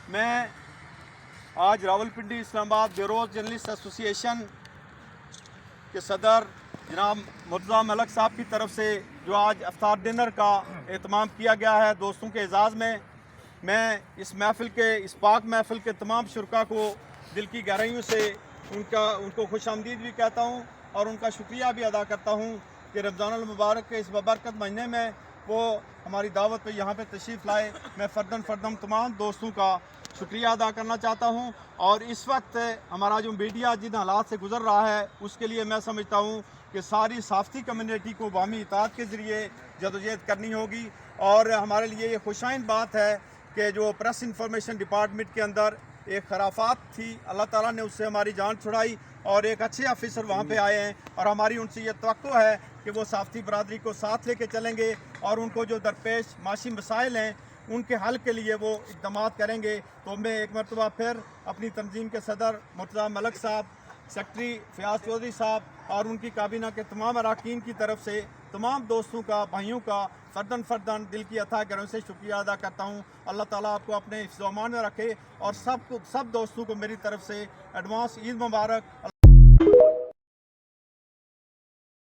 میں آج راولپنڈی اسلام آباد بیروز جرنلسٹ ایسوسی ایشن کے صدر جناب مرتضیٰ ملک صاحب کی طرف سے جو آج افطار ڈنر کا اہتمام کیا گیا ہے دوستوں کے اعزاز میں اس پاک محفل کے تمام شرکاء کو دل کی گہرائیوں سے ان کو خوش آمدید بھی کہتا ہوں اور ان کا شکریہ بھی ادا کرتا ہوں کہ رمضان المبارک کے اس ببرکت مہینے میں وہ ہماری دعوت پہ یہاں پہ تشریف لائے۔ میں فرداً تمام دوستوں کا شکریہ ادا کرنا چاہتا ہوں، اور اس وقت ہمارا جو میڈیا جن حالات سے گزر رہا ہے اس کے لیے میں سمجھتا ہوں کہ ساری صحافتی کمیونٹی کو باہمی اطاعت کے ذریعے جدوجہد کرنی ہوگی، اور ہمارے لیے یہ خوشائند بات ہے کہ جو پریس انفارمیشن ڈپارٹمنٹ کے اندر ایک خرافات تھی، اللہ تعالیٰ نے اس سے ہماری جان چھڑائی اور ایک اچھے آفیسر وہاں پہ آئے ہیں، اور ہماری ان سے یہ توقع ہے کہ وہ صحافتی برادری کو ساتھ لے کے چلیں گے اور ان کو جو درپیش معاشی مسائل ہیں ان کے حل کے لیے وہ اقدامات کریں گے۔ تو میں ایک مرتبہ پھر اپنی تنظیم کے صدر مرتضیٰ ملک صاحب، سیکٹری فیاض چودھری صاحب اور ان کی کابینہ کے تمام اراکین کی طرف سے تمام دوستوں کا، بھائیوں کا فرداً دل کی اتھاہ گہرائیوں سے شکریہ ادا کرتا ہوں۔ اللہ تعالیٰ آپ کو اپنے حفظ و امان میں رکھے، اور سب دوستوں کو میری طرف سے ایڈوانس عید مبارک۔